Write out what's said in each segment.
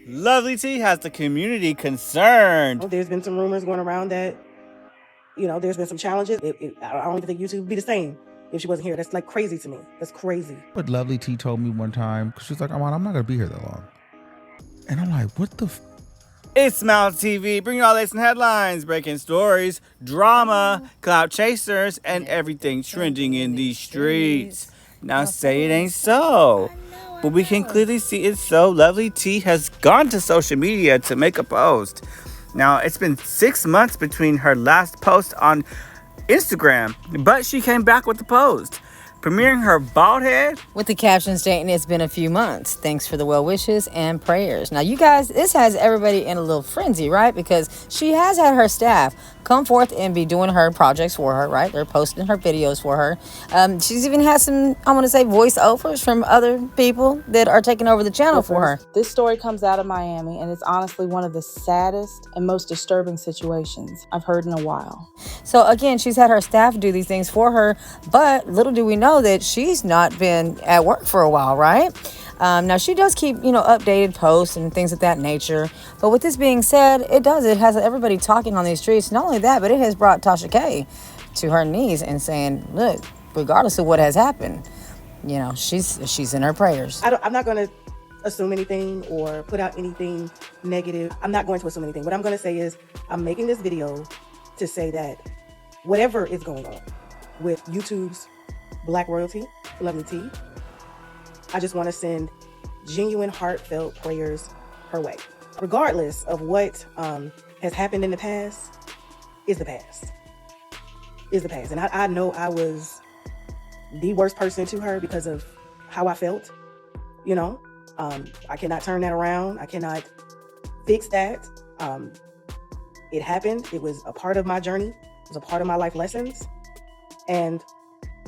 LovelyTi has the community concerned. There's been some rumors going around that, there's been some challenges. I don't even think YouTube would be the same if she wasn't here. That's like crazy to me. That's crazy. But LovelyTi told me one time, because she's like, I'm not going to be here that long. And I'm like, what the It's Smile TV, bringing you all latest headlines, breaking stories, drama, clout chasers, and everything trending in these streets. Now say it ain't so, but we can clearly see it's so. LovelyTi has gone to social media to make a post. Now, it's been 6 months between her last post on Instagram, but she came back with the post, premiering her bald head with the caption stating it's been a few months. Thanks for the well wishes and prayers. Now, you guys, this has everybody in a little frenzy, right? Because she has had her staff come forth and be doing her projects for her, right? They're posting her videos for her. She's even had some, I want to say, voiceovers from other people that are taking over the channel for her. This story comes out of Miami, and it's honestly one of the saddest and most disturbing situations I've heard in a while. So again, she's had her staff do these things for her, but little do we know that she's not been at work for a while, right? Now she does keep, updated posts and things of that nature. But with this being said, it has everybody talking on these streets. Not only that, but it has brought Tasha K to her knees and saying, look, regardless of what has happened, she's in her prayers. I'm not going to assume anything or put out anything negative. I'm not going to assume anything. What I'm going to say is I'm making this video to say that whatever is going on with YouTube's Black royalty, LovelyTi, I just want to send genuine, heartfelt prayers her way. Regardless of what has happened in the past, is the past. Is the past. And I know I was the worst person to her because of how I felt. I cannot turn that around. I cannot fix that. It happened. It was a part of my journey. It was a part of my life lessons. And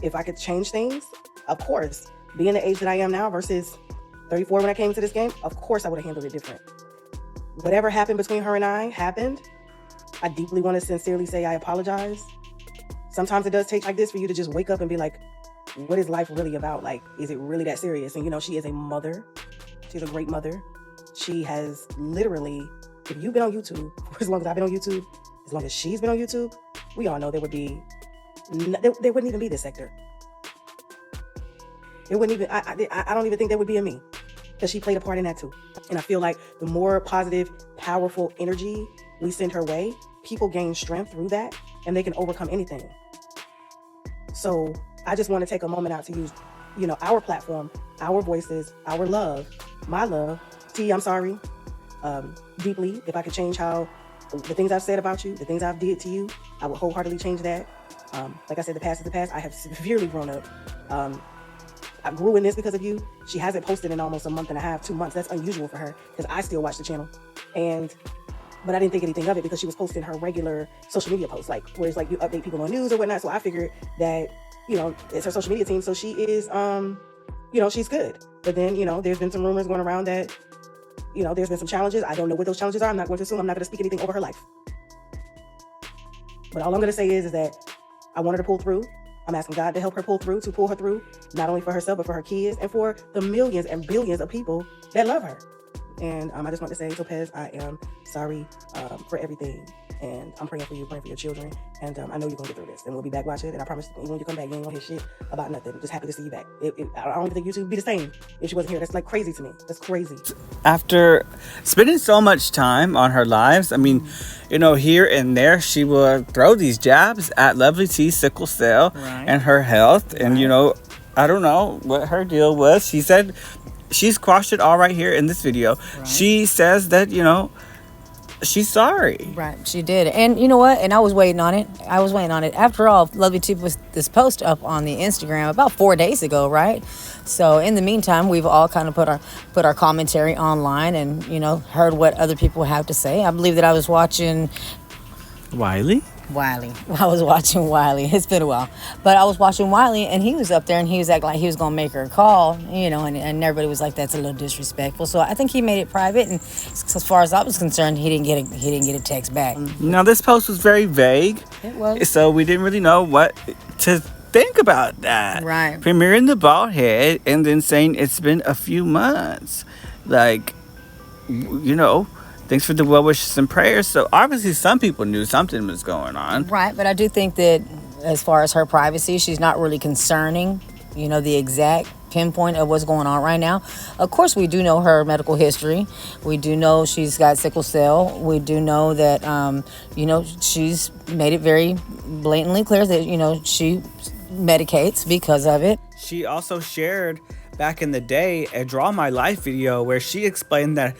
if I could change things, of course, being the age that I am now versus 34 when I came to this game, of course I would have handled it different. Whatever happened between her and I happened. I deeply want to sincerely say I apologize. Sometimes it does take like this for you to just wake up and be like, what is life really about? Like, is it really that serious? And she is a mother. She's a great mother. She has literally, if you've been on YouTube for as long as I've been on YouTube, as long as she's been on YouTube, we all know there wouldn't even be this sector. It wouldn't even, I don't even think there would be a me, because she played a part in that too. And I feel like the more positive, powerful energy we send her way, people gain strength through that and they can overcome anything. So I just want to take a moment out to use, our platform, our voices, our love, my love. T, I'm sorry, deeply. If I could change how the things I've said about you, the things I've did to you, I would wholeheartedly change that. Like I said, the past is the past. I have severely grown up. I grew in this because of you. She hasn't posted in almost a month and a half, 2 months. That's unusual for her because I still watch the channel. But I didn't think anything of it because she was posting her regular social media posts, where it's like you update people on news or whatnot. So I figured that, it's her social media team. So she is, she's good. But then, there's been some rumors going around that, there's been some challenges. I don't know what those challenges are. I'm not going to assume. I'm not going to speak anything over her life. But all I'm going to say is that I want her to pull through. I'm asking God to help her pull her through, not only for herself, but for her kids and for the millions and billions of people that love her. And I just want to say, Topez, I am sorry for everything. And I'm praying for you, praying for your children. And I know you're going to get through this. And we'll be back watching it. And I promise when you come back, you ain't going to hear shit about nothing. Just happy to see you back. I don't think YouTube would be the same if she wasn't here. That's like crazy to me. That's crazy. After spending so much time on her lives, here and there, she would throw these jabs at LovelyTi's sickle cell and her health. And, I don't know what her deal was. She said she's quashed it all right here in this video. Right. She says that, she's sorry. Right, she did. And you know what? And I was waiting on it. After all, LovelyTi was this post up on the Instagram about 4 days ago, right? So in the meantime, we've all kind of put our commentary online and, heard what other people have to say. I believe that I was watching Wiley. I was watching Wiley. It's been a while. But I was watching Wiley, and he was up there, and he was acting like he was going to make her a call, and everybody was like, that's a little disrespectful. So I think he made it private, and as far as I was concerned, he didn't get a text back. Now, this post was very vague. It was. So we didn't really know what to think about that. Right. Premiering the bald head and then saying it's been a few months. Like, thanks for the well wishes and prayers. So obviously some people knew something was going on. Right, but I do think that as far as her privacy, she's not really concerning, the exact pinpoint of what's going on right now. Of course, we do know her medical history. We do know she's got sickle cell. We do know that, she's made it very blatantly clear that, she medicates because of it. She also shared back in the day a Draw My Life video where she explained that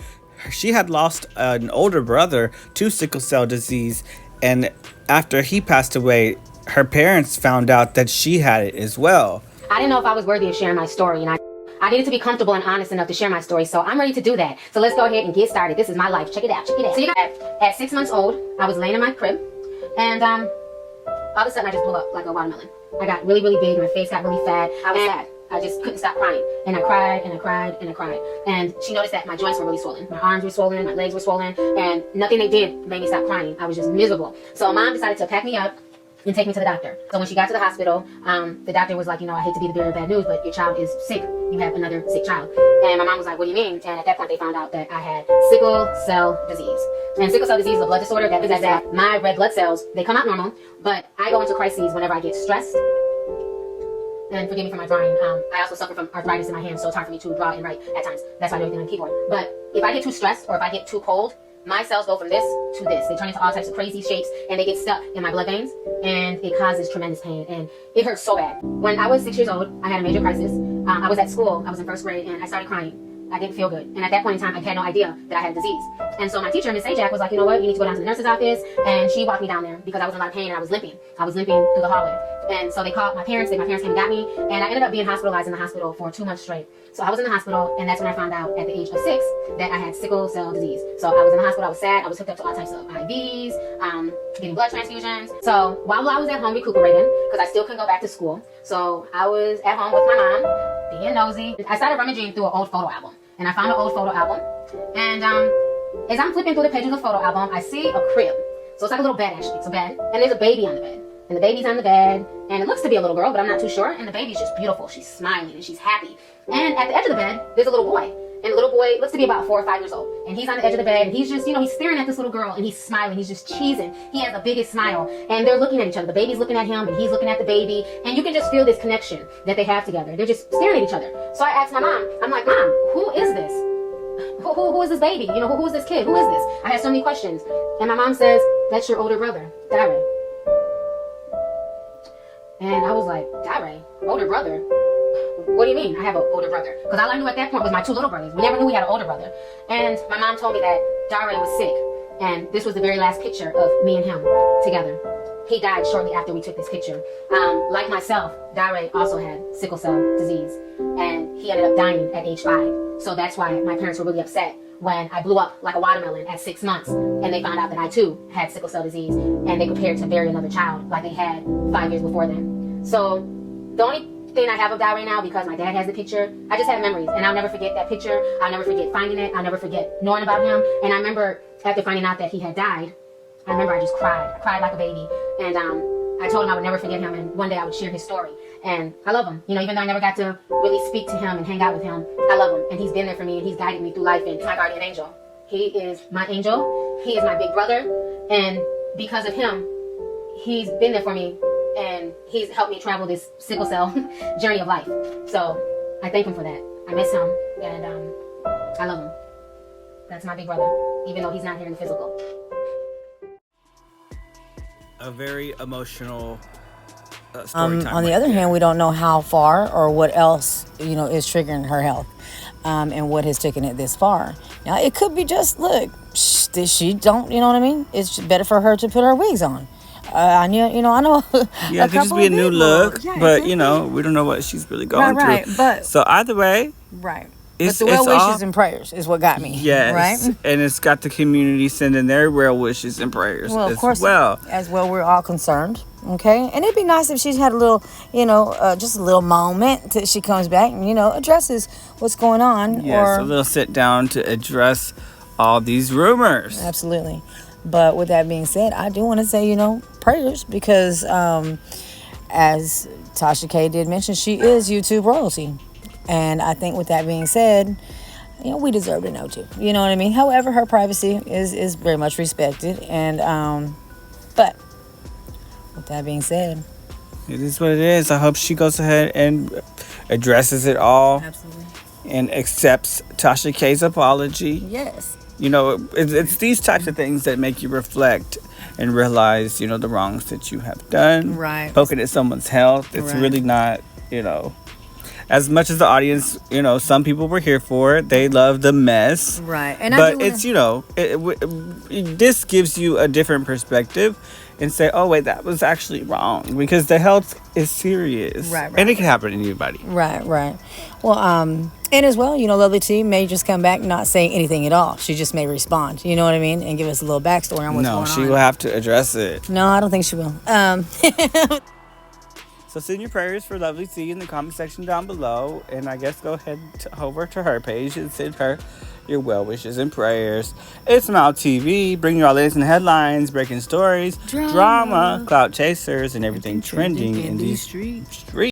she had lost an older brother to sickle cell disease, and after he passed away, her parents found out that she had it as well. I didn't know if I was worthy of sharing my story, and I needed to be comfortable and honest enough to share my story, so I'm ready to do that. So let's go ahead and get started. This is my life. Check it out. So at 6 months old, I was laying in my crib, and all of a sudden I just blew up like a watermelon. I got really, really big. My face got really fat. I was sad. I just couldn't stop crying. And I cried and I cried and I cried. And she noticed that my joints were really swollen. My arms were swollen, my legs were swollen, and nothing they did made me stop crying. I was just miserable. So mom decided to pack me up and take me to the doctor. So when she got to the hospital, the doctor was like, I hate to be the bearer of bad news, but your child is sick. You have another sick child. And my mom was like, what do you mean? And at that point, they found out that I had sickle cell disease. And sickle cell disease is a blood disorder. That means that my red blood cells, they come out normal, but I go into crises whenever I get stressed. And forgive me for my drawing. I also suffer from arthritis in my hands, so it's hard for me to draw and write at times. That's why I do everything on the keyboard. But if I get too stressed or if I get too cold, my cells go from this to this. They turn into all types of crazy shapes, and they get stuck in my blood veins, and it causes tremendous pain, and it hurts so bad. When I was 6 years old, I had a major crisis. I was at school. I was in first grade, and I started crying. I didn't feel good. And at that point in time, I had no idea that I had a disease. And so my teacher, Miss Ajak, was like, you know what? You need to go down to the nurse's office. And she walked me down there because I was in a lot of pain and I was limping. I was limping through the hallway. And so they called my parents. My parents came and got me. And I ended up being hospitalized in the hospital for 2 months straight. So I was in the hospital, and that's when I found out at the age of 6 that I had sickle cell disease. So I was in the hospital. I was sad. I was hooked up to all types of IVs, getting blood transfusions. So while I was at home recuperating, because I still couldn't go back to school, so I was at home with my mom, being nosy. I started rummaging through an old photo album. And I found an old photo album, and as I'm flipping through the pages of the photo album, I see a crib. So it's like a little bed, actually. It's a bed, and there's a baby on the bed. And the baby's on the bed, and it looks to be a little girl, but I'm not too sure. And the baby's just beautiful. She's smiling, and she's happy. And at the edge of the bed, there's a little boy. And the little boy looks to be about 4 or 5 years old. And he's on the edge of the bed, and he's just, he's staring at this little girl, and he's smiling. He's just cheesing. He has the biggest smile. And they're looking at each other. The baby's looking at him, and he's looking at the baby. And you can just feel this connection that they have together. They're just staring at each other. So I asked my mom, I'm like, Mom, who is this? Who is this baby? Who is this kid? Who is this? I had so many questions. And my mom says, that's your older brother, Dare. And I was like, Dare? Older brother? What do you mean I have an older brother? Because all I knew at that point was my 2 little brothers. We never knew we had an older brother. And my mom told me that Dare was sick. And this was the very last picture of me and him together. He died shortly after we took this picture. Like myself, Dare also had sickle cell disease. And he ended up dying at age 5. So that's why my parents were really upset when I blew up like a watermelon at 6 months. And they found out that I too had sickle cell disease. And they prepared to bury another child like they had 5 years before then. So the only thing I have of Dare now, because my dad has the picture, I just have memories. And I'll never forget that picture. I'll never forget finding it. I'll never forget knowing about him. And I remember after finding out that he had died, I just cried. I cried like a baby. And I told him I would never forget him, and one day I would share his story. And I love him. Even though I never got to really speak to him and hang out with him, I love him. And he's been there for me, and he's guided me through life, and he's my guardian angel. He is my angel. He is my big brother. And because of him, he's been there for me, and he's helped me travel this sickle cell journey of life. So I thank him for that. I miss him, and I love him. That's my big brother, even though he's not here in the physical. A very emotional story time. On the other hand, we don't know how far or what else, is triggering her health, and what has taken it this far. Now, it could be just, look, she don't, you know what I mean? It's better for her to put her wigs on. I know. Yeah, it could just be a new look, but we don't know what she's really going through. But so either way, right. But the well wishes and prayers is what got me. Yes, right. And it's got the community sending their well wishes and prayers. Well, of course, as well, we're all concerned. Okay, and it'd be nice if she's had a little, just a little moment till she comes back and addresses what's going on. Yes, a little sit down to address all these rumors. Absolutely. But with that being said, I do want to say, prayers, because as Tasha K did mention, she is YouTube royalty. And I think with that being said, we deserve to know too. You know what I mean? However, her privacy is very much respected. And but with that being said, it is what it is. I hope she goes ahead and addresses it all. absolutely, And accepts Tasha K's apology. yes, It's these types of things that make you reflect and realize, the wrongs that you have done. Right. Poking at someone's health. It's Right. really not, as much as the audience, some people were here for it. They love the mess. right. And But I do it's, this gives you a different perspective and say, oh, wait, that was actually wrong. Because the health is serious. Right, And it can happen to anybody. right. Well, and as well, LovelyTi may just come back not saying anything at all. She just may respond. You know what I mean? And give us a little backstory on what's going No, on. she will have to address it. No, I don't think she will. So send your prayers for LovelyTi in the comment section down below. And I guess go ahead over to her page and send her your well wishes and prayers. It's LovelyTi, bringing you all latest headlines, breaking stories, drama, clout chasers, and everything trending in these streets.